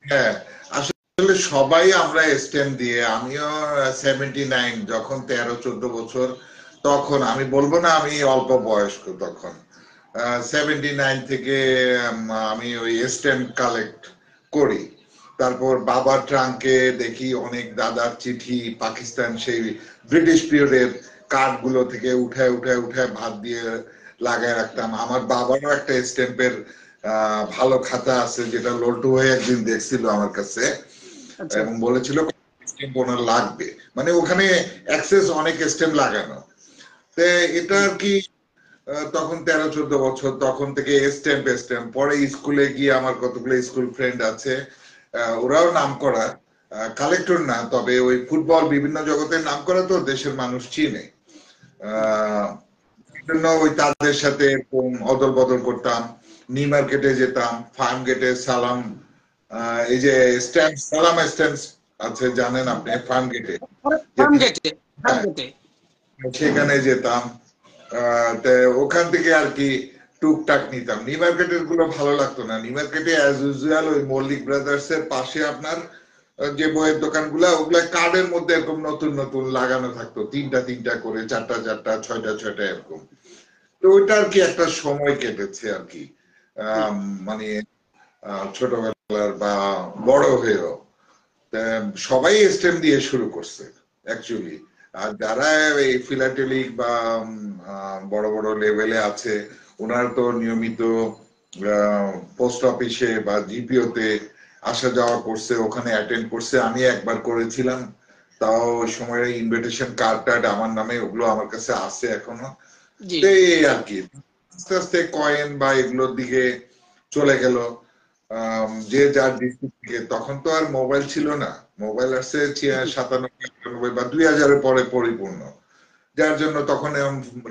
হ্যাঁ, আসলে সবাই আমরা স্টেম দিয়ে, আমিও 79 যখন 13-14 বছর, তখন আমি বলবো না আমি অল্প বয়স্ক, তখন 79 থেকে আমি ওই স্টেম কালেক্ট করি। তারপর বাবার ট্রাঙ্কে দেখি অনেক দাদার চিঠি, পাকিস্তান সেই ব্রিটিশ পিরিয়ডের কার্ড গুলো থেকে উঠায় উঠায় উঠায় ভাত দিয়ে লাগায় রাখতাম। আমার বাবারও একটা স্ট্যাম্পের ভালো খাতা আছে, যেটা লল্টু ভাই একদিন দেখছিল আমার কাছে আচ্ছা এবং বলেছিল স্ট্যাম্প ওনার লাগবে, মানে ওখানে অ্যাক্সেস অনেক স্ট্যাম্প লাগানো। তো এটা আর কি তখন 13-14 বছর, তখন থেকে স্ট্যাম্প স্ট্যাম্প। পরে স্কুলে গিয়ে আমার কতগুলো স্কুল ফ্রেন্ড আছে, ওরাও নাম করা কালেক্টর না, তবে ওই ফুটবল বিভিন্ন জগতের নাম করা, তো দেশের মানুষ চিনে, জন্য ওই তাদের সাথে অদল বদল করতাম। নিউ মার্কেটে যেতাম, ফার্ম গেটে সালাম, এই যে স্ট্যাম্প সালাম স্ট্যাম্প আছে জানেন আপনি, ফার্ম গেটে সেখানে যেতাম। ওখান থেকে আর কি টুকটাক নিতাম। নিউ মার্কেটের গুলো ভালো লাগতো না। নিউ মার্কেটে অ্যাজ ইউজুয়াল ওই মল্লিক ব্রাদার্স এর পাশে আপনার যে বইয়ের দোকানগুলা, ওগুলা কার্ডের মধ্যে এরকম নতুন নতুন লাগানো থাকতো, 3টা 3টা করে, 4টা 4টা, 6টা 6টা এরকম। তো ওইটা আর কি একটা সময় কেটেছে আর কি, মানে ছোটবেলার বা বড় হয়েও সবাই স্টেম দিয়ে শুরু করছে অ্যাকচুয়ালি। আর যারা এই ফিলাটেলিক বা বড় বড় লেভেলে আছে, ওনারা তো নিয়মিত পোস্ট অফিসে বা জিপিওতে আসা যাওয়া করছে, ওখানে অ্যাটেন্ড করছে। আমি একবার করেছিলাম, তাও ওই সময় ইনভিটেশন কার্ড টার্ড আমার নামে, ওগুলো আমার কাছে আছে এখনো। এই আর কি আস্তে আস্তে কয়েন বা এগুলোর দিকে চলে গেল, যে যার ডিস্ট্রিক্ট থেকে। তখন তো আর মোবাইল ছিল না, মোবাইল আসছে 97-98 বা 2000-এর পরে পরিপূর্ণ, যার জন্য তখন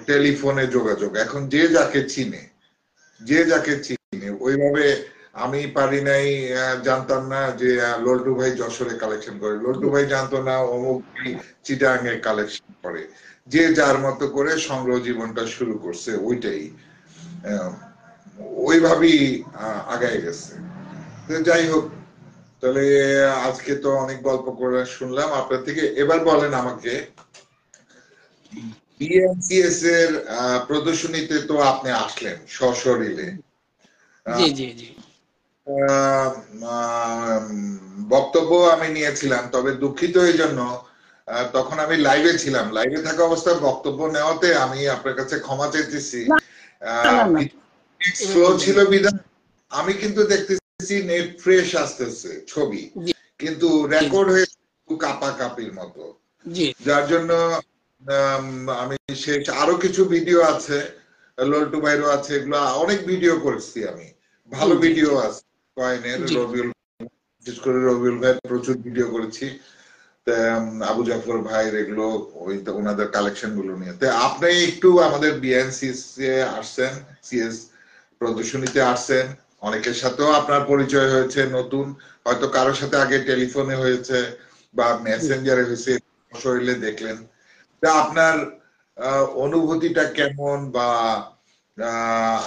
টেলিফোনে যোগাযোগ। এখন যে যাকে চিনে, যে যাকে চিনে ওইভাবে। আমি পারি নাই, জানতাম না যে লল্টু ভাই যশোরে কালেকশন করে, লল্টু ভাই জানতো না অমুক চিটাগাঙে কালেকশন করে। যে যার মতো করে সংগ্রহ জীবনটা শুরু করছে, ওইটাই ওইভাবেই আগায় গেছে। যাই হোক, তাহলে আজকে তো অনেক গল্প করে শুনলাম আপনার থেকে। এবার বলেন আমাকে, বিএনসিএস এর প্রদর্শনীতে তো আপনি আসলেন সশরীরে, জি জি জি বক্তব্য আমি নিয়েছিলাম, তবে দুঃখিত এই জন্য তখন আমি লাইভে ছিলাম, লাইভে থাকা অবস্থায় বক্তব্য নেওয়াতে আমি আপনার কাছে ক্ষমা চাইতেছি। স্লো ছিল বিধান আমি কিন্তু দেখতেছি নেট ফ্রেশ আসতেছে ছবি, কিন্তু রেকর্ড হয়ে কাপা কাপির মতো, যার জন্য আমি শেষ আরো কিছু ভিডিও আছে, লল্টু ভাইরও আছে, এগুলো অনেক ভিডিও করেছি আমি, ভালো ভিডিও আছে কয়েনের। রবিউল, বিশেষ করে রবিউল ভাই প্রচুর ভিডিও করেছি, আবু জাফর ভাইয়ের এগুলো, ওই ওনাদের কালেকশন গুলো নিয়ে। তো আপনি একটু আমাদের বিএনসিএস আসছেন, সিএস প্রদর্শনীতে আসছেন, অনেকের সাথেও আপনার পরিচয় হয়েছে নতুন, হয়তো কারোর সাথে আগে টেলিফোনে হয়েছে বা মেসেঞ্জারে হয়েছে, শরীরে দেখলেন। তা আপনার অনুভূতিটা কেমন, বা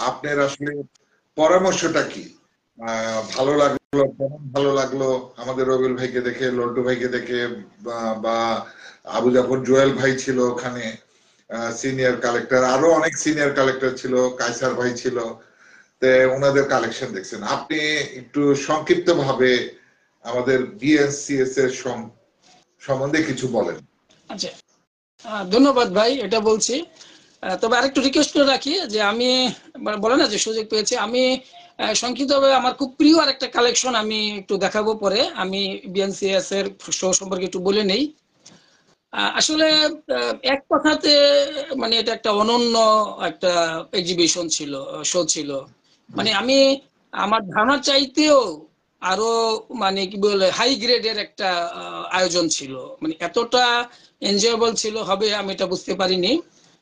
আপনার আসলে পরামর্শটা কি? ভালো লাগলো, কেমন ভালো লাগলো আমাদের রবিউল ভাইকে দেখে, লল্টু ভাইকে দেখে, বা আবু জাফর জুয়েল ভাই ছিল ওখানে সিনিয়র কালেক্টর, আরো অনেক সিনিয়র কালেক্টর ছিল, কায়সার ভাই ছিল, ওনাদের কালেকশন দেখছেন। আপনি একটু সংক্ষিপ্ত ভাবে আমাদের বিএসসিএস এর সম্বন্ধে কিছু বলেন। আচ্ছা, ধন্যবাদ ভাই, এটা বলছি। তবে আরেকটু রিকোয়েস্ট করে রাখি যে আমি বলে না যে সুযোগ পেয়েছি, আমি সংক্ষিপ্তভাবে আমার খুব প্রিয় আরেকটা কালেকশন আমি একটু দেখাবো পরে। আমি বিএনসিএস এর শো সম্পর্কে একটু বলে নেই। আসলে এক কথাতে মানে এটা একটা অনন্য একটা এক্সিবিশন ছিল, শো ছিল। মানে আমি আমার ধারণা চাইতেও আরো মানে কি বলে হাই গ্রেডের একটা আয়োজন ছিল, মানে এতটা এনজয়েবল ছিল হবে আমি এটা বুঝতে পারিনি,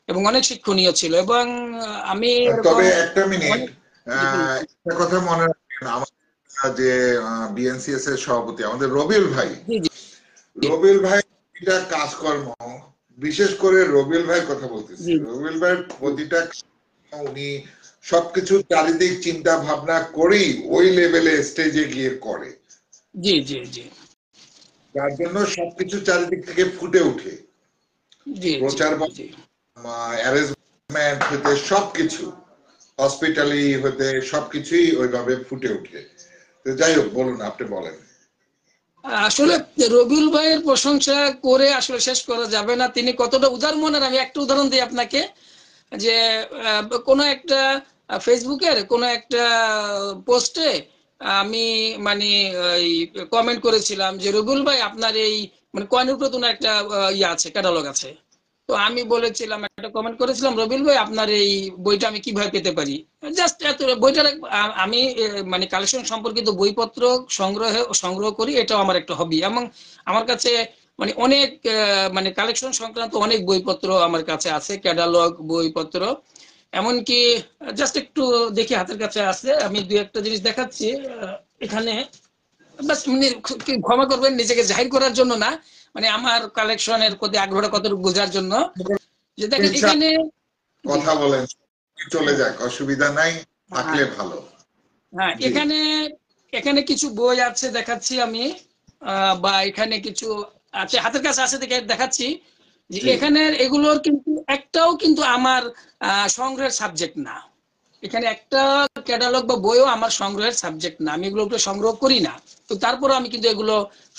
এবং অনেক শিক্ষণীয় ছিল। এবং আমি তবে একটা মিনিট, একটা কথা মনে রাখবেন, আমাদের যে বিএনসিএস এর সভাপতি আমাদের রবিউল ভাই, রবিউল ভাই প্রতিটা কাজকর্ম, বিশেষ করে রবিউল ভাইয়ের কথা বলতেছি, রবিউল ভাইয়ের প্রতিটা উনি সবকিছু চারিদিক চিন্তা ভাবনা করেই ওই লেভেলে স্টেজে গিয়ে করে। জি জি জি যার জন্য সবকিছু চারিদিক থেকে ফুটে ওঠে, জি জি প্রচার, জি। অ্যারেঞ্জমেন্ট হতে সবকিছু, হসপিটালি হতে সবকিছুই ওইভাবে ফুটে ওঠে। তো যাই হোক, বলুন, আপনি বলেন। আসলে রবিউল ভাইয়ের প্রশংসা করে আসলে শেষ করা যাবে না, তিনি কতটা উদার মনের। আমি একটা উদাহরণ দিই আপনাকে, যে কোনো একটা ফেসবুকের কোনো একটা পোস্টে আমি মানে কমেন্ট করেছিলাম যে রবিউল ভাই আপনার এই মানে কয়েনের উপরে কোনো একটা ইয়ে আছে, ক্যাটালগ আছে। তো আমি বলেছিলাম, একটা কমেন্ট করেছিলাম, রবিউল ভাই আপনার এই বইটা আমি কিভাবে পেতে পারি। জাস্ট এত বইটার আমি মানে কালেকশন সম্পর্কিত বইপত্র সংগ্রহ করি, এটাও আমার একটা হবি। এবং আমার কাছে মানে অনেক মানে কালেকশন সংক্রান্ত অনেক বইপত্র আমার কাছে আছে, ক্যাটালগ বইপত্র। এমনকি জাস্ট একটু দেখি, হাতের কাছে আছে, আমি দুই একটা জিনিস দেখাচ্ছি এখানে। বাস মানে ক্ষমা করবেন, নিজেকে জাহির করার জন্য না, মানে আমার কালেকশনের প্রতি আগ্রহটা কতটুকু বোঝার জন্য। যে দেখেন এখানে, জি, কথা বলেন, চলে হ্যাঁ যাক, অসুবিধা নাই, হ্যাঁ থাকলে ভালো। হ্যাঁ, জি এখানে এখানে কিছু বই আছে দেখাচ্ছি আমি, বা এখানে কিছু আছে হাতের কাছে আছে দেখে দেখাচ্ছি। যে জি। এখানে এগুলোর কিন্তু একটাও কিন্তু আমার সংগ্রহের সাবজেক্ট না। এখানে একটা ক্যাটালগ বা বইও আমার সংগ্রহের সাবজেক্ট না, আমি এগুলো সংগ্রহ করি না। তো তারপরে আমি কিন্তু এগুলো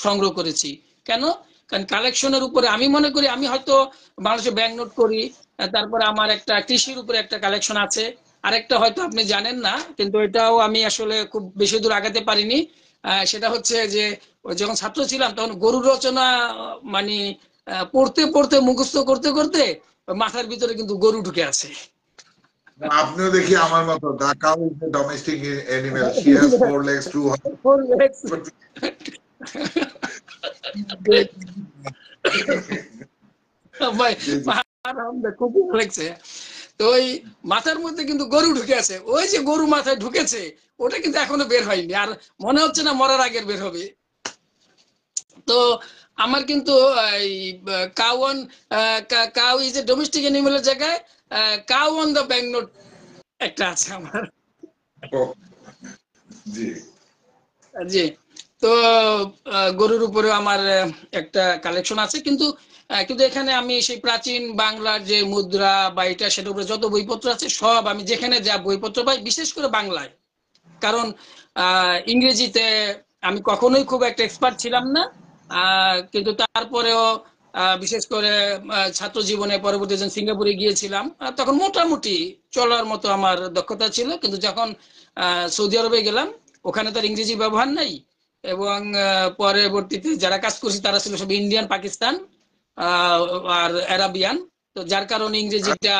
সংগ্রহ করেছি। কেন? কারণ কালেকশনের উপরে আমি মনে করি, আমি হয়তো বাংলাদেশে ব্যাংক নোট করি, তারপরে আমার একটা কৃষির উপরে একটা কালেকশন আছে, আরেকটা হয়তো আপনি জানেন না, কিন্তু এটাও আমি আসলে খুব বেশি দূর আগাতে পারিনি। সেটা হচ্ছে যে যখন ছাত্র ছিলাম তখন গরু রচনা মানে পড়তে পড়তে মুখস্থ করতে করতে মাথার ভিতরে কিন্তু গরু ঢুকে আছে। আপনিও দেখি আমার মতো, the cow is a domestic animal, she has four legs, two ভাই, জি জি। খুব ভালো লাগছে। তো ওই মাথার মধ্যে কিন্তু গরু ঢুকে আছে, ওই যে গরু মাথায় ঢুকেছে ওটা কিন্তু এখনো বের হয়নি, আর মনে হচ্ছে না মরার আগের বের হবে। তো আমার কিন্তু এই কাউন কাউ ইজ এ ডোমেস্টিক অ্যানিমেলের জায়গায় cow on the bank note একটা আছে আমার। ও, জি। জি। তো গরুর উপরে আমার একটা কালেকশন আছে, কিন্তু কিন্তু এখানে আমি সেই প্রাচীন বাংলার যে মুদ্রা বা এটা সেটার উপরে যত বইপত্র আছে সব, আমি যেখানে যা বইপত্র পাই বিশেষ করে বাংলায়। কারণ ইংরেজিতে আমি কখনোই খুব একটা এক্সপার্ট ছিলাম না, কিন্তু তারপরেও বিশেষ করে ছাত্র জীবনে পরবর্তী যখন সিঙ্গাপুরে গিয়েছিলাম তখন মোটামুটি চলার মতো আমার দক্ষতা ছিল। কিন্তু যখন সৌদি আরবে গেলাম, ওখানে তো আর ইংরেজি ব্যবহার নাই। এবং পরবর্তীতে যারা কাজ করছি তারা ছিল সব ইন্ডিয়ান, পাকিস্তান আহ, আর আরাবিয়ান। তো যার কারণে ইংরেজিটা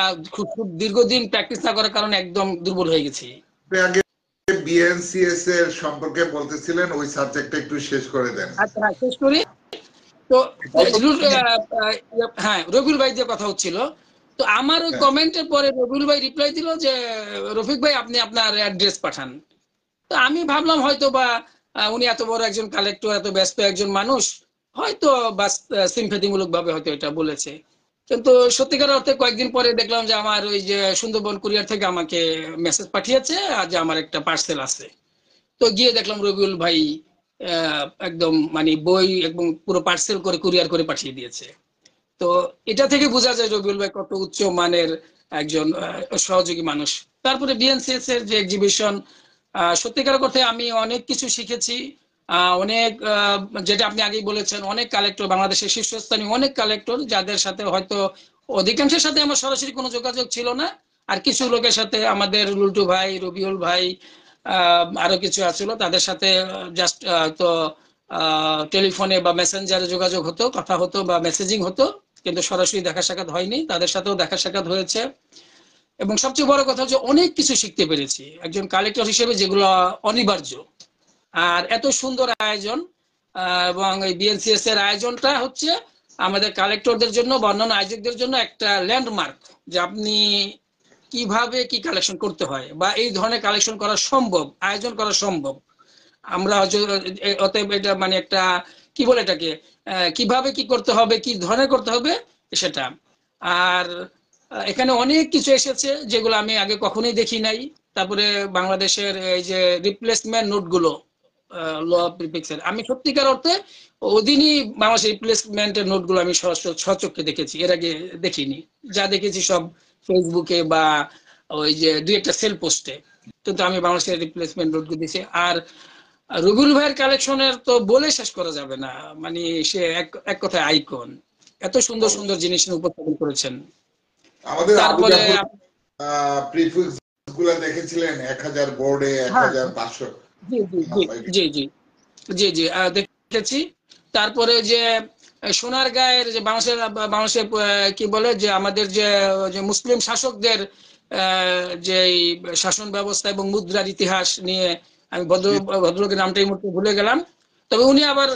খুব দীর্ঘদিন প্র্যাকটিস না করার কারণে একদম দুর্বল হয়ে গেছি। আপনি আগে বিএনসিএস এর সম্পর্কে বলতেছিলেন, ওই সাবজেক্টটা একটু শেষ করে দেন। আচ্ছা, হ্যাঁ, শেষ করি। তো অল্প হ্যাঁ, রবিউল ভাই দিয়ে কথা হচ্ছিল। তো আমার ওই হ্যাঁ, কমেন্টের পরে রবিউল ভাই রিপ্লাই দিল যে রফিক ভাই আপনি আপনার অ্যাড্রেস পাঠান। তো আমি ভাবলাম হয়তো বা উনি এত বড় একজন কালেক্টর, এত ব্যস্ত একজন মানুষ, হয়তো বা সিম্পেথিমূলক ভাবে হয়তো এটা বলেছে। কিন্তু সত্যিকার অর্থে কয়েকদিন পরে দেখলাম যে আমার ওই যে সুন্দরবন কুরিয়ার থেকে আমাকে মেসেজ পাঠিয়েছে আর যে আমার একটা পার্সেল আছে। তো গিয়ে দেখলাম রবিউল ভাই একদম মানে বই এবং পুরো পার্সেল করে কুরিয়ার করে পাঠিয়ে দিয়েছে। তো এটা থেকে বোঝা যায় রবিউল ভাই কত উচ্চ মানের একজন সহযোগী মানুষ। তারপরে বিএনসিএস এর যে এক্সিবিশন, সত্যিকার অর্থে আমি অনেক কিছু শিখেছি। অনেক যেটা আপনি আগেই বলেছেন, অনেক কালেক্টর, বাংলাদেশের শীর্ষস্থানীয় অনেক কালেক্টর যাদের সাথে হয়তো অধিকাংশের সাথে আমার সরাসরি কোনো যোগাযোগ ছিল না, আর কিছু লোকের সাথে আমাদের লুল্টু ভাই, রবিউল ভাই, আরো কিছু আছিল, তাদের সাথে জাস্ট তো টেলিফোনে বা মেসেঞ্জারে যোগাযোগ হতো, কথা হতো বা মেসেজিং হতো, কিন্তু সরাসরি দেখা সাক্ষাৎ হয়নি। তাদের সাথেও দেখা সাক্ষাৎ হয়েছে। এবং সবচেয়ে বড় কথা হচ্ছে অনেক কিছু শিখতে পেরেছি একজন কালেক্টর হিসেবে, যেগুলো অনিবার্য। আর এত সুন্দর আয়োজন, এবং এই বিএনসিএস এর আয়োজনটা হচ্ছে আমাদের কালেক্টরদের জন্য বা অন্যান্য আয়োজকদের জন্য একটা ল্যান্ডমার্ক, যে আপনি কিভাবে কি কালেকশন করতে হয় বা এই ধরনের কালেকশন করা সম্ভব, আয়োজন করা সম্ভব। আমরা অতএব এটা মানে একটা কি বলে এটাকে, কিভাবে কি করতে হবে, কি ধরনের করতে হবে সেটা। আর এখানে অনেক কিছু এসেছে যেগুলো আমি আগে কখনোই দেখি নাই। তারপরে বাংলাদেশের এই যে রিপ্লেসমেন্ট নোটগুলো, ল প্রিফিক্সের, আমি সত্যিকার অর্থে ওদিনই বাংলাদেশ রিপ্লেসমেন্টের নোটগুলো আমি স্বচক্ষে দেখেছি, এর আগে দেখিনি। যা দেখেছি সব ফেসবুকে বা ওই যে দুই একটা সেল পোস্টে, কিন্তু আমি বাংলাদেশের রিপ্লেসমেন্ট নোটগুলো দিয়েছি। আর রবিউল ভাইয়ের কালেকশনের তো বলে শেষ করা যাবে না, মানে সে এক কথায় আইকন, এত সুন্দর সুন্দর জিনিস উপস্থাপন করেছেন। আমাদের আবু তারপরে জাফর প্রিফিক্স গুলা দেখেছিলেন 1000 বোর্ডে হ্যাঁ 1500 জি জি জি জি জি জি জি দেখেছি। তারপরে যে সোনার গায়ের যে বাংলাদেশের কি বলে যে আমাদের যে মুসলিম শাসকদের যে শাসন ব্যবস্থা এবং মুদ্রার ইতিহাস নিয়ে, আমি ভদ্রলোকের নামটা এই মুহূর্তে ভুলে গেলাম, তবে উনি আবার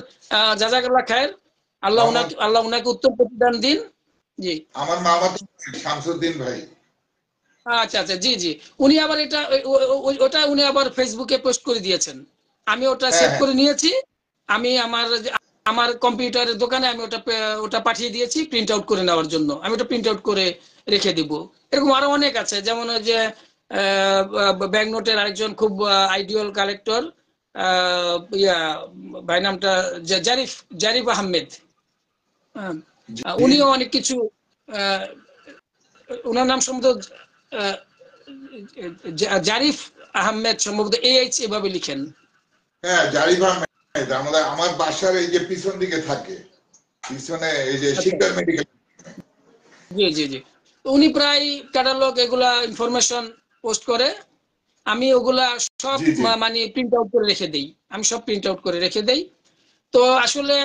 জাযাকাল্লাহ খায়ের, আল্লাহ উনাকে উত্তম প্রতিদান দিন। জি আমার মামা তো শামসুদ্দিন ভাই। আচ্ছা আচ্ছা জি জি, উনি আবার এটা ওটা উনি আবার ফেসবুকে পোস্ট করে দিয়েছেন, আমি ওটা হ্যাঁ সেভ হ্যাঁ করে নিয়েছি। আমি আমার কম্পিউটারের দোকানে আমি ওটা পাঠিয়ে দিয়েছি প্রিন্ট আউট করে নেওয়ার জন্য, আমি ওটা প্রিন্ট আউট করে রেখে দিব। এরকম আরো অনেক আছে, যেমন ওই যে ব্যাংক নোটের আরেকজন খুব আইডিয়াল কালেক্টর, ইয়া ভাই নামটা জারিফ জারিফ আহমেদ, জি উনিও অনেক কিছু, ওনার নাম সম্ভবত জারিফ আহমেদ, সম্ভবত AH এভাবে লিখেন। হ্যাঁ জারিফ আহমেদ আমার বাসার এই যে পিছন দিকে থাকে, পিছনে এই যে আচ্ছা শিকদার মেডিকেল। জি জি জি, উনি প্রায় ক্যাটালগ এগুলা ইনফরমেশন পোস্ট করে, আমি ওগুলা সব জি জি মানে প্রিন্ট আউট করে রেখে দেই, আমি সব প্রিন্ট আউট করে রেখে দেই। তো আসলে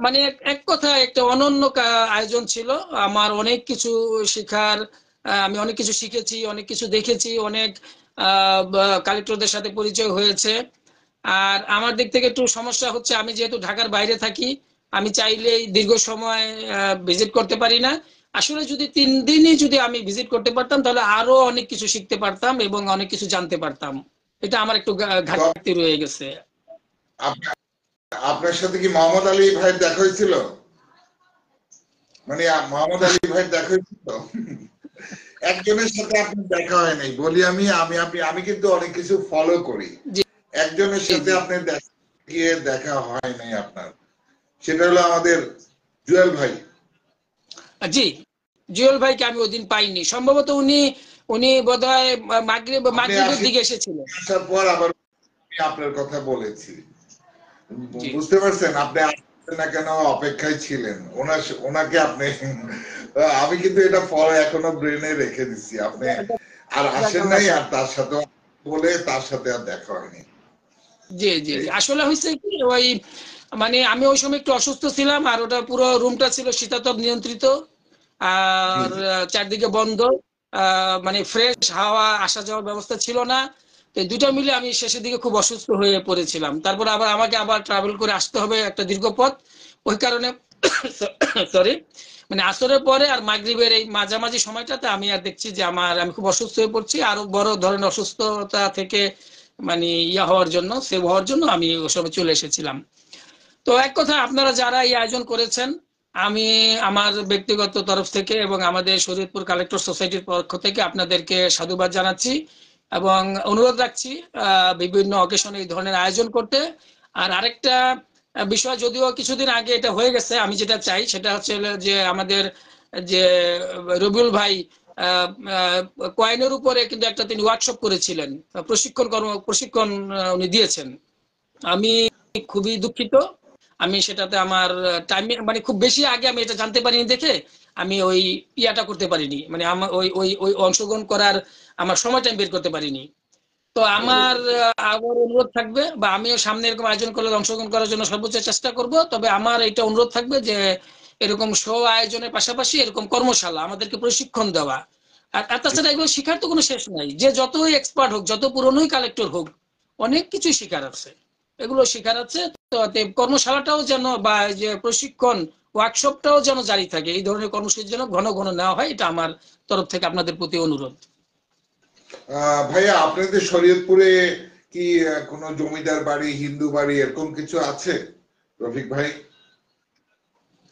মানে এক কথা একটা অনন্য আয়োজন ছিল, আমার অনেক কিছু শেখার, আমি অনেক কিছু শিখেছি, অনেক কিছু দেখেছি, অনেক কালেক্টরদের সাথে পরিচয় হয়েছে। আর আমার দিক থেকে একটু সমস্যা হচ্ছে, আমি যেহেতু ঢাকার বাইরে থাকি, আমি চাইলেই দীর্ঘ সময় ভিজিট করতে পারি না। আসলে যদি 3 দিনই যদি আমি ভিজিট করতে পারতাম, তাহলে আরো অনেক কিছু শিখতে পারতাম এবং অনেক কিছু জানতে পারতাম। এটা আমার একটু ঘাটতি রয়ে গেছে। আপনার আপনার সাথে কি মোহাম্মদ আলী ভাইয়ের দেখা হয়েছিল? মানে মোহাম্মদ আলী ভাইয়ের দেখা হয়েছিল? একজনের সাথে আপনার দেখা হয় নাই বলি, আমি কিন্তু অনেক কিছু ফলো করি। জি একজনের সাথে জি আপনার গিয়ে দেখা হয় নাই আপনার, সেটা হলো আমাদের জুয়েল ভাই। জি, জুয়েল ভাইকে আমি ওদিন পাইনি, সম্ভবত উনি উনি বোধহয় আপনি মাগরিবের দিকে এসেছিলেন। আসার পর আবার আমি আপনার কথা বলেছি, জি বুঝতে পারছেন? আপনি আসছেন না কেন অপেক্ষায় ছিলেন ওনাকে আপনি আমি কিন্তু এটা পরে এখনো ব্রেনে রেখে দিচ্ছি। আপনি আর আসেন নাই, আর তার সাথে বলে তার সাথে আর দেখা হয়নি। জি জি জি, আসলে হয়েছে কি, ওই মানে আমি ওই সময় একটু অসুস্থ ছিলাম, আর ওটা পুরো রুমটা ছিল শীতাতপ নিয়ন্ত্রিত, জি আর জি চারদিকে বন্ধ, মানে ফ্রেশ হাওয়া আসা যাওয়ার ব্যবস্থা ছিল না। তো দুটো মিলে আমি শেষের দিকে খুব অসুস্থ হয়ে পড়েছিলাম, তারপর আমাকে আবার ট্রাভেল করে আসতে হবে একটা দীর্ঘ পথ, ওই কারণে সরি, মানে আসরের পরে আর মাগরিবের এই মাঝামাঝি সময়টাতে আমি আর দেখছি যে আমি খুব অসুস্থ হয়ে পড়ছি, আরো বড় ধরনের অসুস্থতা থেকে মানে হওয়ার জন্য, সেভ হওয়ার জন্য আমি ওসবে চলে এসেছিলাম। তো এক কথা, আপনারা যারা এই আয়োজন করেছেন, আমি আমার ব্যক্তিগত তরফ থেকে এবং আমাদের শরীয়তপুর কালেক্টর সোসাইটির পক্ষ থেকে আপনাদেরকে সাধুবাদ জানাচ্ছি এবং অনুরোধ রাখছি বিভিন্ন অকেশনে এই ধরনের আয়োজন করতে। আর আরেকটা বিষয়, যদিও কিছুদিন আগে এটা হয়ে গেছে, আমি যেটা চাই সেটা হচ্ছে যে আমাদের যে রবিউল ভাই কয়েনের উপরে কিন্তু একটা তিনি ওয়ার্কশপ করেছিলেন, প্রশিক্ষণ উনি দিয়েছেন। আমি খুবই দুঃখিত, আমি সেটাতে আমার টাইম মানে খুব বেশি আগে আমি এটা জানতে পারিনি দেখে আমি ওই ইয়াটা করতে পারিনি, মানে আমার ওই ওই ওই অংশগ্রহণ করার আমার সময় টাইম বের করতে পারিনি। তো আমার আবার অনুরোধ থাকবে, বা আমিও সামনে এরকম আয়োজন করলে অংশগ্রহণ করার জন্য সর্বোচ্চ চেষ্টা করব। তবে আমার এটা অনুরোধ থাকবে যে এরকম শো আয়োজনের পাশাপাশি এরকম কর্মশালা আমাদেরকে প্রশিক্ষণ দেওয়া। আর তাছাড়া এগুলো শিখার তো কোনো শেষ নাই, যে যতই এক্সপার্ট হোক, যত পুরনোই কালেক্টর হোক, অনেক কিছুই শিখার আছে, এগুলো শিখার আছে। তো কর্মশালাটাও যেন বা যে প্রশিক্ষণ ওয়ার্কশপটাও যেন জারি থাকে, এই ধরনের কর্মসূচি যেন ঘন ঘন নেওয়া হয়, এটা আমার তরফ থেকে আপনাদের প্রতি অনুরোধ। ভাইয়া আপনাদের শরীয়তপুরে কি কোনো জমিদার বাড়ি, হিন্দু বাড়ি এরকম কিছু আছে রফিক ভাই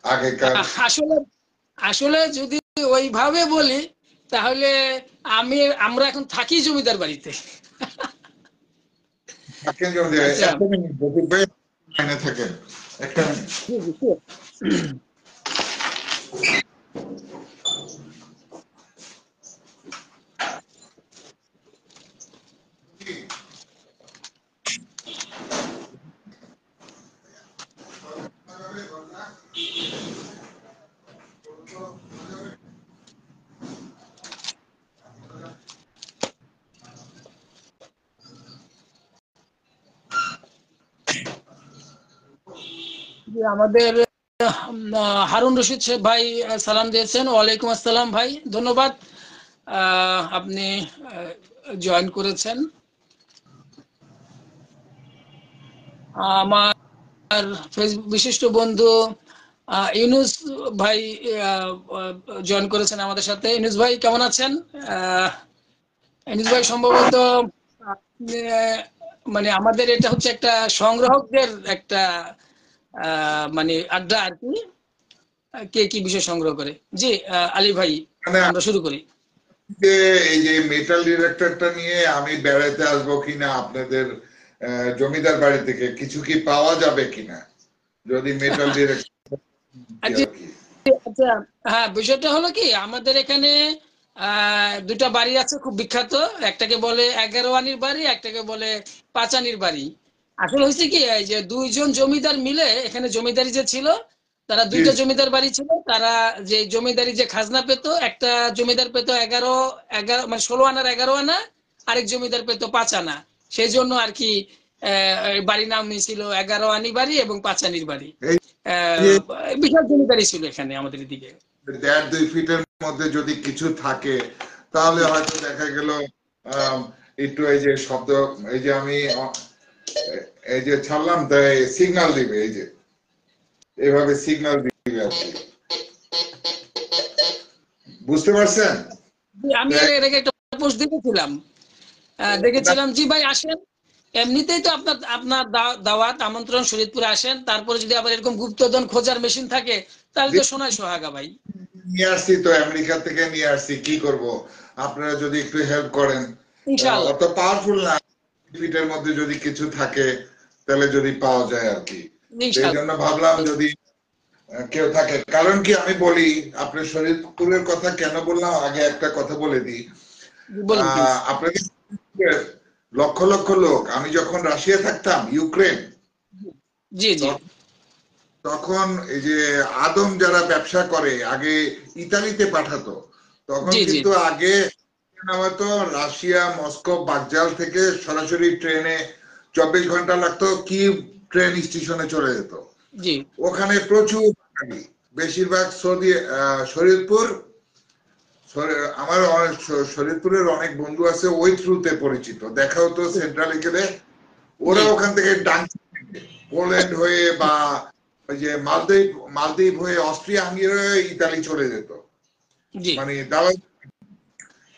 আগেকার? আসলে আসলে যদি ওইভাবে বলি, তাহলে আমরা এখন থাকি জমিদার বাড়িতে। থাকেন যে আচ্ছা, একটা মিনিট রফিক ভাই লাইনে থাকেন একটা মিনিট। জি জি sure। জি, আমাদের হারুন রশিদ ভাই সালাম দিয়েছেন। ওয়ালাইকুম আসসালাম ভাই, ধন্যবাদ। আপনি জয়েন করেছেন। আমার ফেসবুক বিশিষ্ট বন্ধু ইউনুস ভাই জয়েন করেছেন আমাদের সাথে। ইউনুস ভাই কেমন আছেন? ইউনুস ভাই সম্ভবত মানে আমাদের এটা হচ্ছে একটা সংগ্রাহকদের একটা মানে আড্ডা আর কি, কে কি বিষয় সংগ্রহ করে। জি আলী ভাই, মানে আমরা শুরু করি। যে এই যে মেটাল ডিরেক্টরটা নিয়ে আমি বেড়াতে আসবো কিনা আপনাদের জমিদার বাড়ি থেকে কিছু কি পাওয়া যাবে কিনা যদি মেটাল ডিরেক্টর আচ্ছা, আর কি। আচ্ছা, হ্যাঁ, বিষয়টা হলো কি, আমাদের এখানে দুটা বাড়ি আছে খুব বিখ্যাত। একটাকে বলে 11 আনির বাড়ি, একটাকে বলে 5 আনির বাড়ি। আসলে হয়েছে কি, এই যে দুইজন জমিদার মিলে এখানে জমিদারি যে ছিল, তারা জি দুইটা জমিদার বাড়ি ছিল। তারা যে জমিদারি যে খাজনা পেত, একটা জমিদার পেত 11 11 মানে 16 আনার 11 আনা, আরেক জমিদার পেত 5 আনা। সেই জন্য আর কি এই বাড়ির নাম ছিল 11 আনি বাড়ি এবং 5 আনির বাড়ি। এই যে বিশাল জমিদারি ছিল এখানে আমাদের এদিকে। 1.5-2 ফিটের মধ্যে যদি কিছু থাকে তাহলে হয়তো দেখা গেল একটু এই যে শব্দ এই যে আমি এই যে ছাড়লাম তাই সিগন্যাল দিবে, এই যে এইভাবে সিগন্যাল দিবে আর কি, বুঝতে পারছেন? আমি এর আগে একটা পোস্ট দেখেছিলাম, দেখেছিলাম। জি ভাই আসেন, এমনিতেই তো আপনার আপনার দাওয়াত আমন্ত্রণ, শরীয়তপুরে আসেন। তারপরে যদি আবার এরকম গুপ্তধন খোঁজার মেশিন থাকে তাহলে তো সোনায় সোহাগা ভাই। নিয়ে আসছি তো, আমেরিকা থেকে নিয়ে আসছি, কি করব, আপনারা যদি একটু হেল্প করেন। ইনশাআল্লাহ, অত পাওয়ারফুল না, ফিটের মধ্যে যদি কিছু থাকে তাহলে যদি পাওয়া যায় আর কি। এই ইনশাআল্লাহ। জন্য ভাবলাম যদি কেউ থাকে, কারণ কি আমি বলি, আপনি শরীয়তপুরের কথা কেন বললাম আগে একটা কথা বলে দিই। বলুন প্লিজ। আপনাদের লক্ষ লক্ষ লোক, আমি যখন রাশিয়া থাকতাম, ইউক্রেন, জি জি তখন এই যে আদম যারা ব্যবসা করে আগে ইতালিতে পাঠাতো, তখন জি জি কিন্তু আগে নামাতো রাশিয়া মস্কো বাকজাল থেকে সরাসরি ট্রেনে 24 ঘন্টা লাগতো, কি ট্রেন স্টেশনে চলে যেত। জি ওখানে প্রচুর বাঙালি, বেশিরভাগ সৌদি শরীয়তপুর, আমার শরীয়তপুরের অনেক বন্ধু আছে ওই থ্রুতে পরিচিত, দেখা হতো সেন্ট্রালে গেলে। ওরা জি ওখান থেকে পোল্যান্ড হয়ে বা ওই যে মালদ্বীপ মালদ্বীপ হয়ে অস্ট্রিয়া হাঙ্গেরি হয়ে ইতালি চলে যেত, জি মানে দালাল।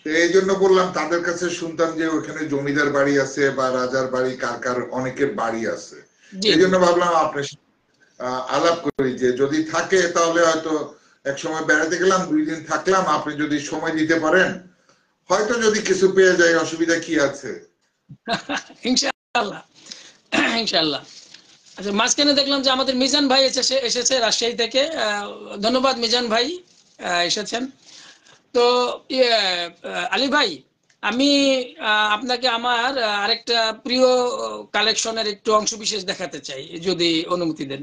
এই জন্য বললাম, তাদের কাছে শুনতাম যে ওখানে জমিদার বাড়ি আছে বা রাজার বাড়ি, কার কার অনেকের বাড়ি আছে। জি এই জি জন্য ভাবলাম আপনার আলাপ করি, যে যদি থাকে তাহলে হয়তো এক সময় বেড়াতে গেলাম, 2 দিন থাকলাম, আপনি যদি সময় দিতে পারেন হয়তো যদি কিছু পেয়ে যায়, অসুবিধা কি আছে। ইনশাআল্লাহ, ইনশাআল্লাহ। আচ্ছা, মাঝখানে দেখলাম যে আমাদের মিজান ভাই এসেছে রাজশাহী থেকে। ধন্যবাদ মিজান ভাই, এসেছেন। তো ইয়ে, আলী ভাই, আমি আপনাকে আমার আরেকটা প্রিয় কালেকশনের একটু অংশ বিশেষ দেখাতে চাই, যদি অনুমতি দেন।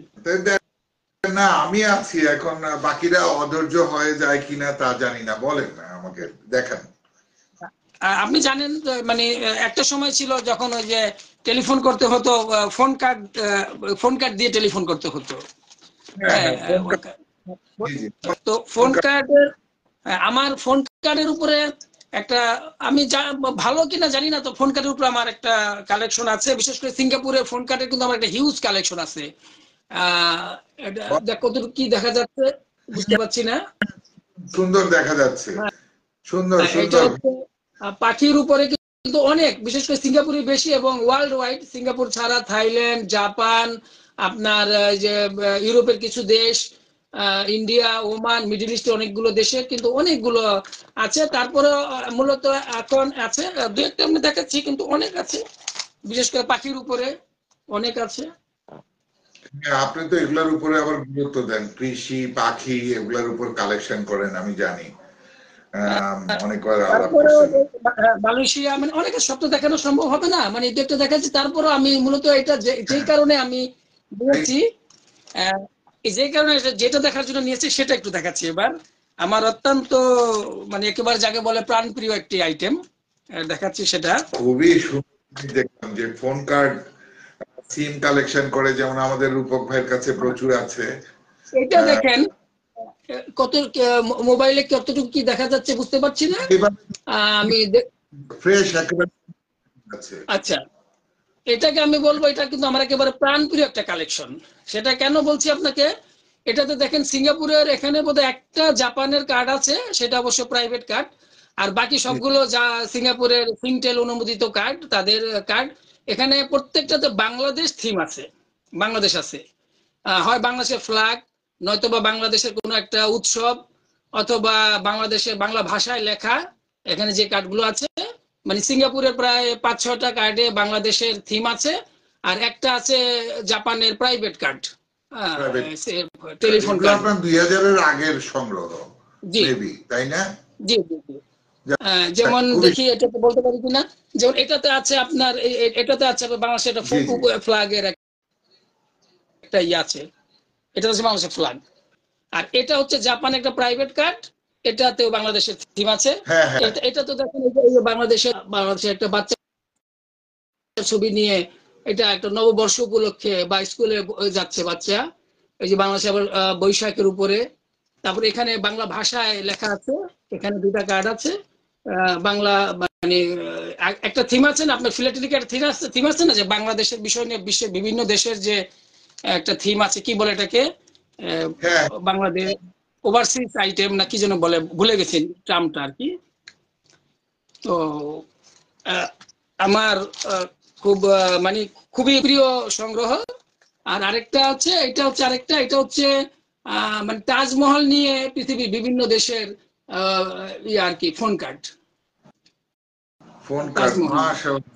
না আমি আছি এখন, বাকিরা অধৈর্য হয়ে যায় কিনা তা জানি না, বলেন না আমাকে, দেখান। আপনি জানেন মানে একটা সময় ছিল যখন ওই যে টেলিফোন করতে হতো, ফোন কার্ড দিয়ে টেলিফোন করতে হতো। হ্যাঁ হ্যাঁ, হ্যাঁ, ফোন কার্ড, জি জি, তো ফোন ফোন কার্ড। কার্ডের, আমার ফোন কার্ডের উপরে একটা, আমি ভালো কিনা জানি না, তো ফোন কার্ডের উপরে আমার একটা কালেকশন আছে। বিশেষ করে সিঙ্গাপুরের ফোন কার্ডের কিন্তু আমার একটা হিউজ কালেকশন আছে। এটা কতটুকু কি দেখা যাচ্ছে বুঝতে পারছি না। সুন্দর দেখা যাচ্ছে, সুন্দর এটা সুন্দর। হচ্ছে পাখির উপরে কিন্তু অনেক, বিশেষ করে সিঙ্গাপুরে বেশি, এবং ওয়ার্ল্ড ওয়াইড, সিঙ্গাপুর ছাড়া থাইল্যান্ড, জাপান, আপনার যে ইউরোপের কিছু দেশ, ইন্ডিয়া, ওমান, মিডল ইস্টের অনেকগুলো দেশে কিন্তু অনেকগুলো আছে। তারপরে মূলত এখন আছে দু একটা আমি দেখাচ্ছি, কিন্তু অনেক আছে। বিশেষ করে পাখির উপরে অনেক আছে। হ্যাঁ, আপনি তো এগুলোর উপরে আবার গুরুত্ব দেন, কৃষি, পাখি এগুলোর উপর কালেকশন করেন, আমি জানি। অনেকবার আলাপ তারপরে করছেন। মালয়েশিয়া, মানে অনেকের সব তো দেখানো সম্ভব হবে না, মানে এটা একটা দেখাচ্ছি। তারপরে আমি মূলত এটা যে কারণে আমি বলছি, যে কারণে যেটা দেখার জন্য নিয়েছি সেটা একটু দেখাচ্ছি এবার। আমার অত্যন্ত মানে একেবারে যাকে বলে প্রাণপ্রিয় একটি আইটেম দেখাচ্ছি সেটা। খুবই সুন্দর দেখলাম যে ফোন কার্ড, সিম কালেকশন করে, যেমন আমাদের রূপক ভাইয়ের কাছে প্রচুর আছে। এটা দেখেন কত মোবাইলে কতটুকু কি দেখা যাচ্ছে বুঝতে পারছি না আমি। ফ্রেশ একেবারে আছে। আচ্ছা, এটাকে আমি বলবো এটা কিন্তু আমার একেবারে প্রাণপ্রিয় একটা কালেকশন। সেটা কেন বলছি আপনাকে, এটাতে দেখেন সিঙ্গাপুরের এখানে বোধহয় একটা জাপানের কার্ড আছে, সেটা অবশ্য প্রাইভেট কার্ড। আর বাকি সবগুলো যা সিঙ্গাপুরের সিংটেল অনুমোদিত কার্ড, তাদের কার্ড। এখানে প্রত্যেকটাতে বাংলাদেশ থিম আছে, বাংলাদেশ আছে। হয় বাংলাদেশের ফ্ল্যাগ, নয়তোবা বাংলাদেশের কোনো একটা উৎসব, অথবা বাংলাদেশের বাংলা ভাষায় লেখা। এখানে যে কার্ডগুলো আছে, মানে সিঙ্গাপুরের প্রায় 5-6টা কার্ডে বাংলাদেশের থিম আছে, আর একটা আছে জাপানের প্রাইভেট কার্ড, টেলিফোন এগুলো কার্ড। আপনার 2000-এর আগের সংগ্রহ জি মেবি, তাই না? জি জি জি। যেমন খুবই। দেখি এটাতে বলতে পারি কিনা, যেমন এটাতে আছে আপনার এটাতে আছে বাংলাদেশের একটা জি জি। ফ্ল্যাগের একটা ইয়ে আছে, এটা হচ্ছে বাংলাদেশের ফ্ল্যাগ। আর এটা হচ্ছে জাপান একটা প্রাইভেট কার্ড, এটাতেও বাংলাদেশের থিম আছে। হ্যাঁ হ্যাঁ। এটা তো দেখেন এই যে বাংলাদেশের একটা বাচ্চা ছবি নিয়ে, এটা একটা নববর্ষ উপলক্ষে বা স্কুলে যাচ্ছে বাচ্চা, এই যে বাংলাদেশে আবার বৈশাখের উপরে। তারপরে এখানে বাংলা ভাষায় লেখা আছে, এখানে 2টা কার্ড আছে বাংলা, মানে একটা থিম আছে না আপনার ফিলাটেলিক একটা থিম আছে না, যে বাংলাদেশের বিষয় নিয়ে বিশ্বের বিভিন্ন দেশের যে একটা থিম আছে, কি বলে এটাকে, হ্যাঁ, বাংলাদেশ ওভারসিজ আইটেম না কি যেন বলে, ভুলে গেছি টার্মটা আর কি। তো আমার খুব মানে খুবই প্রিয় সংগ্রহ। আর আরেকটা হচ্ছে, এটা হচ্ছে আরেকটা, এটা হচ্ছে মানে তাজমহল নিয়ে পৃথিবীর বিভিন্ন দেশের ইয়ে আর কি, phone card. Phone card, Taj Mahal. মাশাআল্লাহ।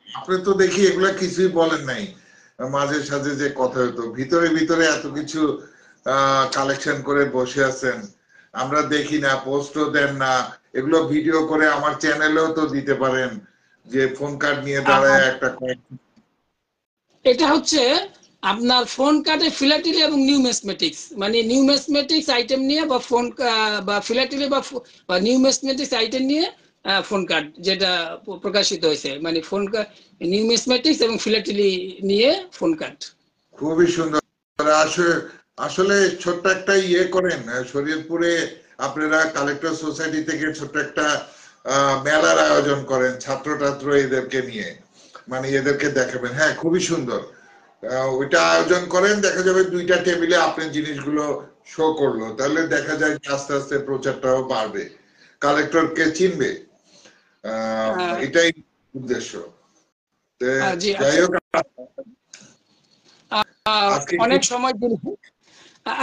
আপনি তো দেখি এগুলা কিছুই বলেন নাই, মাঝে সাঝে যে কথা হতো, ভিতরে ভিতরে এত কিছু কালেকশন করে বসে আছেন, আমরা দেখি না, পোস্টও দেন না। এগুলো ভিডিও করে আমার চ্যানেলেও তো দিতে পারেন, যে ফোন কার্ড নিয়ে দাঁড়ায় একটা। এটা হচ্ছে আপনার ফোন কার্ডে ফিলাটেলি এবং নিউমেসমেটিক্স, মানে নিউমেসমেটিক্স আইটেম নিয়ে বা ফোন বা ফিলাটেলি বা নিউমেসমেটিক্স আইটেম নিয়ে ফোন কার্ড যেটা প্রকাশিত হয়েছে, মানে ফোন কার্ড নিউমেসমেটিক্স এবং ফিলাটেলি নিয়ে ফোন কার্ড। খুবই সুন্দর। আসলে আসলে ছোট্ট একটা ইয়ে করেন শরীয়তপুরে, আপনারা কালেক্টর সোসাইটি থেকে ছোট্ট একটা মেলার আয়োজন করেন ছাত্র টাত্র এদেরকে নিয়ে, মানে এদেরকে দেখাবেন। হ্যাঁ, খুবই সুন্দর। ওইটা আয়োজন করেন, দেখা যাবে 2টা টেবিলে আপনার জিনিসগুলো শো করলো, তাহলে দেখা যায় আস্তে আস্তে প্রচারটাও বাড়বে, কালেক্টরকে চিনবে। এটাই উদ্দেশ্য। জি যাই আচ্ছা, হোক, আজকে অনেক সময় দিন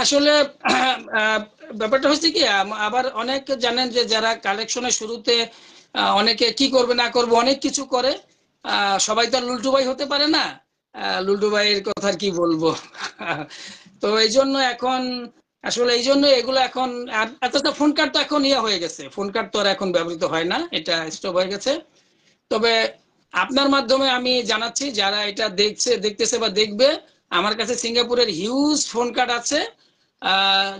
আসলে ব্যাপারটা হচ্ছে কি, আবার অনেক জানেন যে যারা কালেকশনের শুরুতে অনেকে কি করবে না করবে অনেক কিছু করে, সবাই তো আর লুল্টু ভাই হতে পারে না। লুল্টু ভাইয়ের কথা কি বলবো। তো এই জন্য এখন আসলে এই জন্য এগুলো এখন এতটা ফোন কার্ড তো এখন ইয়ে হয়ে গেছে, ফোন কার্ড তো আর এখন ব্যবহৃত হয় না, এটা স্টপ হয়ে গেছে। তবে আপনার মাধ্যমে আমি জানাচ্ছি, যারা এটা দেখতেছে বা দেখবে, আমার কাছে সিঙ্গাপুরের হিউজ ফোন কার্ড আছে।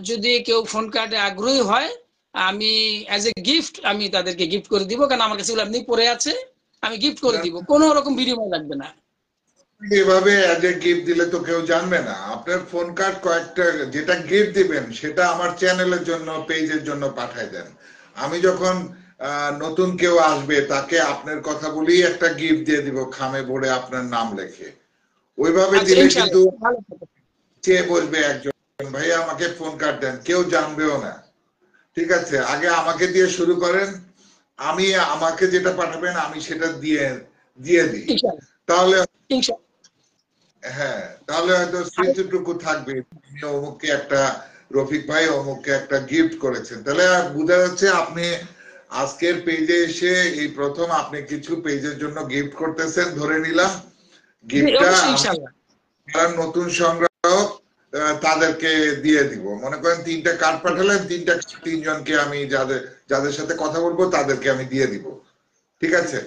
যদি কেউ ফোন কার্ডে আগ্রহী হয়, আমি অ্যাজ এ গিফট আমি তাদেরকে গিফট করে দিব, কারণ আমার কাছে এমনি পড়ে আছে, আমি গিফট করে দিব, কোনো রকম বিনিময় লাগবে না। এভাবে অ্যাজ এ গিফট দিলে তো কেউ জানবে না। আপনার ফোন কার্ড কয়েকটা, যেটা গিফট দিবেন সেটা আমার চ্যানেলের জন্য, পেজের জন্য পাঠায় দেন। আমি যখন নতুন কেউ আসবে তাকে আপনার কথা বলেই একটা গিফট দিয়ে দিব, খামে ভরে আপনার নাম লেখে। ওইভাবে আচ্ছা, দিলে কিন্তু ইনশাআল্লাহ ভালো থাকবেন। চেয়ে বসবে একজন, ভাই আমাকে ফোন কার্ড দেন, কেউ জানবেও না। ঠিক আছে, আগে আমাকে দিয়ে শুরু করেন, আমি আমাকে যেটা পাঠাবেন আমি সেটা দিয়ে দিয়ে দিই, ইনশাআল্লাহ তাহলে ইনশাআল্লাহ। হ্যাঁ, তাহলে হয়তো স্মৃতিটুকু থাকবে, অমুককে একটা, রফিক ভাই অমুককে একটা গিফট করেছেন, তাহলে বোঝা যাচ্ছে আপনি আজকের পেজে এসে এই প্রথম আপনি কিছু পেজের জন্য গিফট করতেছেন, ধরে নিলাম গিফটটা অবশ্যই ইনশাআল্লাহ যারা নতুন সংগ্রাহক তাদেরকে দিয়ে দিব। মনে করেন 3টা কার্ড পাঠালেন, 3টা 3জনকে আমি যাদের যাদের সাথে কথা বলবো তাদেরকে আমি দিয়ে দিব, ঠিক আছে?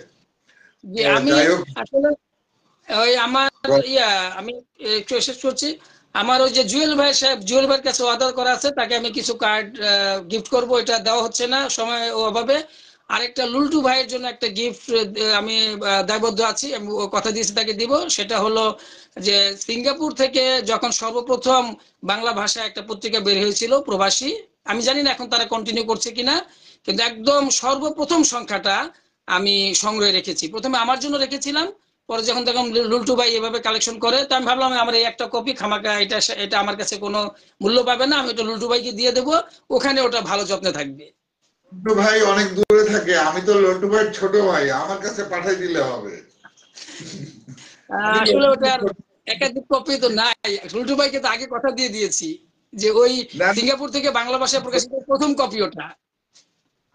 যে আমি যাই হোক, আসলে ওই আমার আমি একটু শেষ করছি। আমার ওই যে জুয়েল ভাই সাহেব, জুয়েল ভাইয়ের কাছে অর্ডার করা আছে, তাকে আমি কিছু কার্ড গিফট করব, এটা দেওয়া হচ্ছে না সময় অভাবে। আরেকটা লুলটু ভাইয়ের জন্য একটা গিফট আমি দায়বদ্ধ আছি, আমি কথা দিয়েছি তাকে দিব। সেটা হলো যে সিঙ্গাপুর থেকে যখন সর্বপ্রথম বাংলা ভাষায় একটা পত্রিকা বের হয়েছিল প্রবাসী, আমি জানি না এখন তারা কন্টিনিউ করছে কিনা, কিন্তু একদম সর্বপ্রথম সংখ্যাটা আমি সংগ্রহে রেখেছি। প্রথমে আমার জন্য রেখেছিলাম, পরে যখন দেখলাম লুলটু ভাই এভাবে কালেকশন করে, তো আমি ভাবলাম আমার এই একটা কপি খামাকা, এটা এটা আমার কাছে কোনো মূল্য পাবে না, আমি এটা লুলটু ভাইকে দিয়ে দেবো, ওখানে ওটা ভালো যত্নে থাকবে। লন্টু ভাই অনেক দূরে থাকে, আমি তো লন্টু ভাই ছোট ভাই, আমার কাছে পাঠিয়ে দিলে হবে। আসলে ওটার একাধিক কপি তো নাই, লুলটু ভাইকে তো আগে কথা দিয়ে দিয়েছি যে ওই না, সিঙ্গাপুর থেকে বাংলা ভাষায় প্রকাশিত প্রথম কপি ওটা।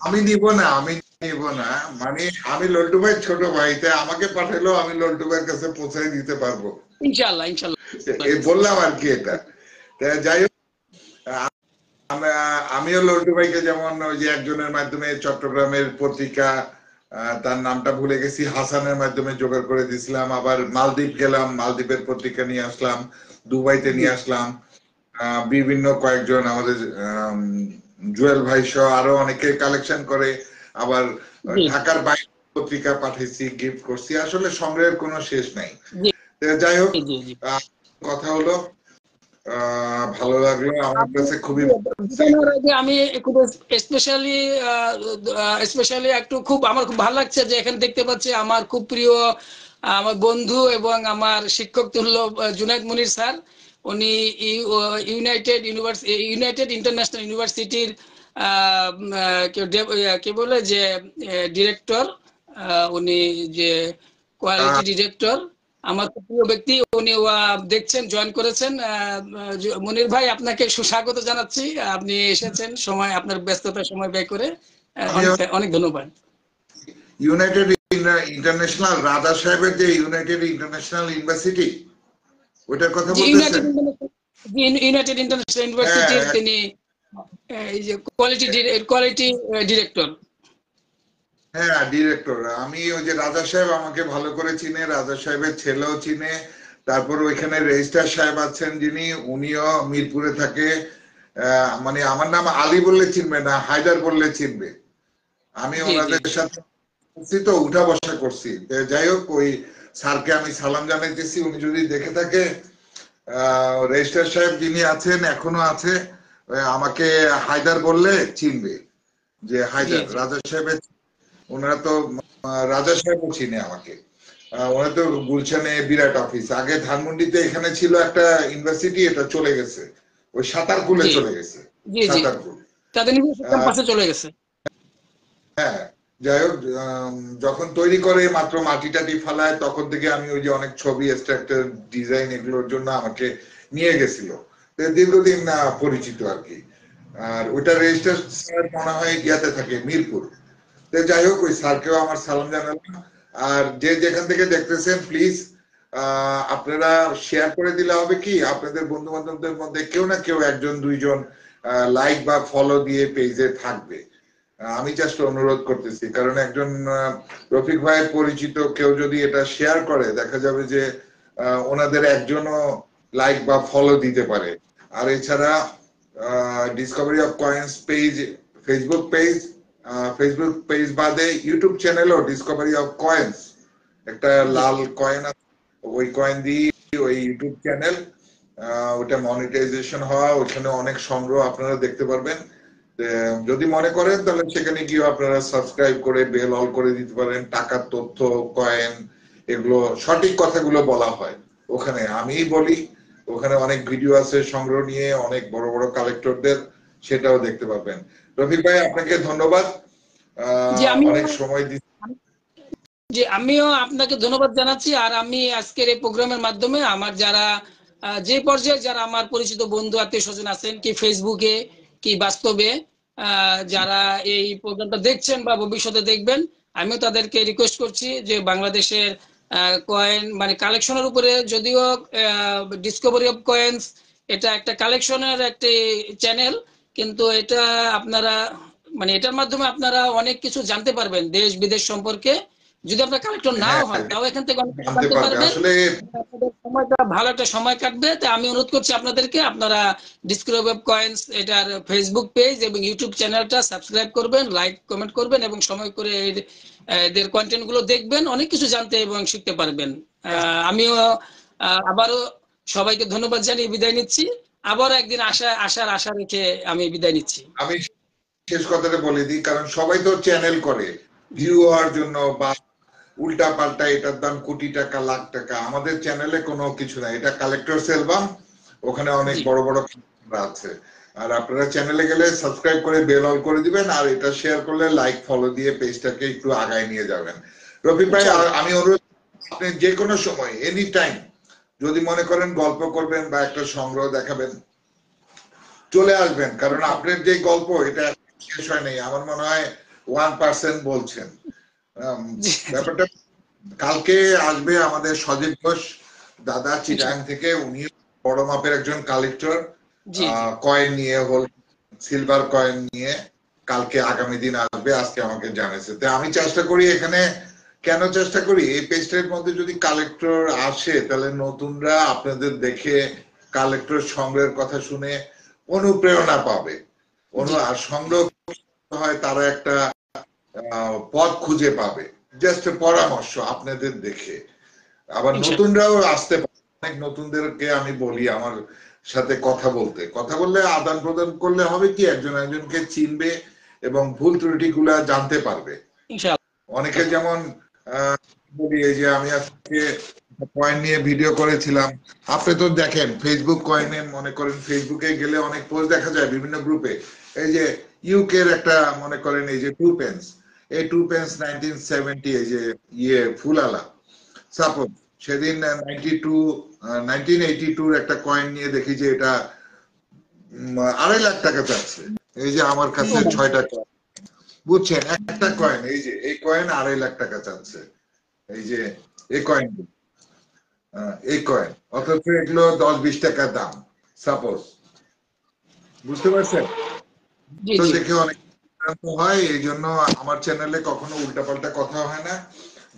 আমি নিব না, আমি নিব না, মানে আমি লন্টু ভাই ছোট ভাই, তাই আমাকে পাঠালেও আমি লন্টু ভাইয়ের কাছে পৌঁছাই দিতে পারবো, ইনশাআল্লাহ ইনশাআল্লাহ। এই বললাম আর কি এটা। যাই হোক, আমিও লন্টু ভাইকে যেমন ওই যে একজনের মাধ্যমে চট্টগ্রামের পত্রিকা, তার নামটা ভুলে গেছি, হাসানের মাধ্যমে জোগাড় করে দিয়েছিলাম, আবার মালদ্বীপ গেলাম, মালদ্বীপের পত্রিকা নিয়ে আসলাম, দুবাইতে নিয়ে আসলাম, বিভিন্ন কয়েকজন আমাদের জুয়েল ভাই সহ আরো অনেকে কালেকশন করে, আবার ঢাকার বাইরে পত্রিকা পাঠিয়েছি, গিফট করছি, আসলে সংগ্রহের কোনো শেষ নাই। যাই হোক, কথা হলো, ভালো লাগলো আমার কাছে খুবই। আমি স্পেশালি একটু খুব আমার খুব ভালো লাগছে যে এখানে দেখতে পাচ্ছি আমার খুব প্রিয় আমার বন্ধু এবং আমার শিক্ষক তুল্য জুনায়েদ মুনির স্যার। উনি ইউনাইটেড ইন্টারন্যাশনাল ইউনিভার্সিটির কি বলে যে ডিরেক্টর, উনি যে কোয়ালিটি ডিরেক্টর, আমার প্রিয় ব্যক্তি, উনি দেখছেন, জয়েন করেছেন। মনির ভাই, আপনাকে সুস্বাগত জানাচ্ছি, আপনি এসেছেন সময়, আপনার ব্যস্ততার সময় ব্যয় করে, অনেক অনেক ধন্যবাদ। ইউনাইটেড ইন্টারন্যাশনাল রাজা সাহেবের যে ইউনাইটেড ইন্টারন্যাশনাল ইউনিভার্সিটি, ওইটার কথা বলতেছেন? ইউনাইটেড ইন্টারন্যাশনাল ইউনিভার্সিটির তিনি এই যে কোয়ালিটি ডিরেক্টর। হ্যাঁ, ডিরেক্টর। আমি ওই যে রাজা সাহেব আমাকে ভালো করে চিনে, রাজা সাহেবের ছেলেও চিনে, তারপর ওইখানে রেজিস্ট্রার সাহেব আছেন যিনি, উনিও মিরপুরে থাকে। মানে আমার নাম আলী বললে চিনবে না, হায়দার বললে চিনবে। আমি ওনাদের সাথে তো উঠা বসা করছি। যাই হোক, ওই স্যারকে আমি সালাম জানাইতেছি, উনি যদি দেখে থাকে, রেজিস্ট্রার সাহেব যিনি আছেন, এখনো আছে, আমাকে হায়দার বললে চিনবে, যে হায়দার রাজা সাহেবের। ওনারা তো রাজা সাহেবও চিনে আমাকে। ওনারা তো গুলশানে বিরাট অফিস, আগে ধানমন্ডিতে এখানে ছিল একটা ইউনিভার্সিটি, এটা চলে গেছে, ওই সাতারকুলে চলে গেছে, সাতারকুল তাদের নিজস্ব পাশে চলে গেছে। হ্যাঁ, যাই হোক, যখন তৈরি করে মাত্র মাটি টাটি ফালায়, তখন থেকে আমি ওই যে অনেক ছবি, স্ট্রাকচার, ডিজাইন, এগুলোর জন্য আমাকে নিয়ে গেছিল, দীর্ঘদিন পরিচিত আর কি। আর ওইটা রেজিস্টার স্যার মনে হয় ইয়াতে থাকে, মিরপুর। যাই হোক, ওই স্যারকেও আমার সালাম জানালাম। আর যে যেখান থেকে দেখতেছেন, প্লিজ আপনারা শেয়ার করে দিলে হবে কি, আপনাদের বন্ধু বান্ধবদের মধ্যে কেউ না কেউ একজন দুইজন লাইক বা ফলো দিয়ে পেজে থাকবে। আমি জাস্ট অনুরোধ করতেছি, কারণ একজন রফিক ভাইয়ের পরিচিত কেউ যদি এটা শেয়ার করে, দেখা যাবে যে ওনাদের একজনও লাইক বা ফলো দিতে পারে। আর এছাড়া Discovery of coins page, Facebook page বাদে ইউটিউব চ্যানেলও ডিসকভারি অফ কয়েন্স, একটা লাল কয়েন আছে, ওই কয়েন দিয়ে ওই ইউটিউব চ্যানেল, ওটা মনিটাইজেশন হওয়া, ওইখানে অনেক সংগ্রহ আপনারা দেখতে পারবেন। যদি মনে করেন তাহলে সেখানে গিয়ে আপনারা সাবস্ক্রাইব করে বেল অল করে দিতে পারেন। টাকার তথ্য, কয়েন, এগুলো সঠিক কথাগুলো বলা হয় ওখানে, আমিই বলি। ওখানে অনেক ভিডিও আছে সংগ্রহ নিয়ে, অনেক বড় বড় কালেক্টরদের, সেটাও দেখতে পাবেন। রফিক ভাই, আপনাকে ধন্যবাদ, অনেক সময় জি, আমিও আপনাকে ধন্যবাদ জানাচ্ছি। আর আমি আজকের এই প্রোগ্রামের মাধ্যমে আমার যারা যে পর্যায়ে যারা আমার পরিচিত বন্ধু আত্মীয় স্বজন আছেন, কি ফেসবুকে কি বাস্তবে, যারা এই প্রোগ্রামটা দেখছেন বা ভবিষ্যতে দেখবেন, আমিও তাদেরকে রিকোয়েস্ট করছি যে বাংলাদেশের কয়েন মানে কালেকশনের উপরে, যদিও ডিসকভারি অফ কয়েন্স এটা একটা কালেকশনের একটি চ্যানেল, কিন্তু এটা আপনারা মানে এটার মাধ্যমে আপনারা অনেক কিছু জানতে পারবেন দেশ বিদেশ সম্পর্কে। যদি আপনার কালেক্টর নাও হ্যাঁ, হন তাও এখান থেকে অনেক কিছু জানতে জানতে পারবে পারবেন। আসলে। আপনাদের সময়টা ভালো একটা সময় কাটবে। তাই আমি অনুরোধ করছি আপনাদেরকে, আপনারা ডিসকভারি অফ কয়েন্স এটার ফেসবুক পেজ এবং ইউটিউব চ্যানেলটা সাবস্ক্রাইব করবেন, লাইক কমেন্ট করবেন এবং সময় করে এদের কন্টেন্ট গুলো দেখবেন, অনেক কিছু জানতে এবং শিখতে পারবেন। আমিও আবারও সবাইকে ধন্যবাদ জানিয়ে বিদায় নিচ্ছি। আবার একদিন আসার আশা রেখে আমি বিদায় নিচ্ছি। আমি শেষ কথাটা বলে দিই, কারণ সবাই তো চ্যানেল করে ভিউ হওয়ার জন্য বা উল্টা পাল্টা, এটার দাম কোটি টাকা লাখ টাকা। আমাদের চ্যানেলে কোনো কিছু নাই, এটা কালেক্টরস অ্যালবাম, ওখানে অনেক বড় বড় আছে। আর আপনারা চ্যানেলে গেলে সাবস্ক্রাইব করে বেল অল করে দিবেন, আর এটা শেয়ার করলে লাইক ফলো দিয়ে পেজটাকে একটু আগায় নিয়ে যাবেন। রফিক ভাই, আমি অনুরোধ, আপনি যে কোনো সময় এনি টাইম যদি মনে করেন গল্প করবেন বা একটা সংগ্রহ দেখাবেন, চলে আসবেন। কারণ আপনার যে গল্প এটা শেষ হয় নাই, আমার মনে হয় 1% বলছেন। ব্যাপারটা কালকে আসবে আমাদের সজীব ঘোষ দাদা চিটাং থেকে, উনি বড় মাপের একজন কালেক্টর, কয়েন নিয়ে, হোল সিলভার কয়েন নিয়ে কালকে আগামী দিন আসবে, আজকে আমাকে জানিয়েছে। তো আমি চেষ্টা করি এখানে, কেন চেষ্টা করি, এই পেজটার মধ্যে যদি কালেক্টর আসে তাহলে নতুনরা আপনাদের দেখে কালেক্টর সংগ্রহের কথা শুনে অনুপ্রেরণা পাবে, আর সংগ্রহ হয় তারা একটা পথ খুঁজে পাবে, জাস্ট পরামর্শ আপনাদের দেখে। আবার নতুনরাও আসতে পারে, অনেক নতুনদেরকে আমি বলি আমার সাথে কথা বললে আদান প্রদান করলে হবে কি, একজন একজনকে চিনবে এবং ভুল ত্রুটি গুলা জানতে পারবে। অনেকে যেমন বলি, এই যে আমি আজকে কয়েন নিয়ে ভিডিও করেছিলাম, আপনি তো দেখেন ফেসবুক কয়েনে, মনে করেন ফেসবুকে গেলে অনেক পোস্ট দেখা যায় বিভিন্ন গ্রুপে, এই যে ইউকে এর একটা মনে করেন এই যে 2 পেন্স, এই 2 পেন্স 1970, এই যে ফুলালা, সাপোজ সেদিন 1982 একটা কয়েন নিয়ে দেখি যে এটা 2.5 লাখ টাকা চাচ্ছে। এই যে আমার কাছে 6টা কয়েন, বুঝছেন, একটা কয়েন, এই যে এই কয়েন 2.5 লাখ টাকা চাচ্ছে। এই যে এই কয়েন, অথচ এগুলো 10-20 টাকা দাম, সাপোজ, বুঝতে পারছেন? তো দেখে অনেক হয়। এই জন্য আমার চ্যানেলে কখনো উল্টাপাল্টা কথা হয় না,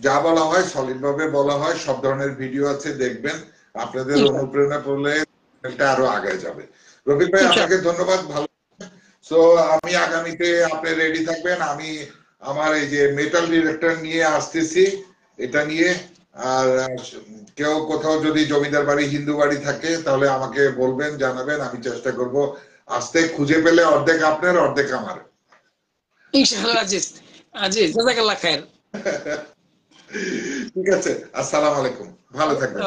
যা বলা হয় সলিড ভাবে বলা হয়। সব ধরনের ভিডিও আছে, দেখবেন, আপনাদের অনুপ্রেরণা করলে চ্যানেলটা আরো আগে যাবে। রফিক ভাই, আপনাকে ধন্যবাদ, ভালো। সো আমি আগামীতে আপনি রেডি থাকবেন, আমি আমার এই যে মেটাল ডিরেক্টর নিয়ে আসতেছি, এটা নিয়ে। আর কেউ কোথাও যদি জমিদার বাড়ি, হিন্দু বাড়ি থাকে তাহলে আমাকে বলবেন, জানাবেন, আমি চেষ্টা করব আসতে। খুঁজে পেলে অর্ধেক আপনার অর্ধেক আমার। ইনশাআল্লাহ আজিজ, আজিজ জাযাকাল্লাহ খায়ের। ঠিক আছে, আসসালামু আলাইকুম, ভালো থাকবেন।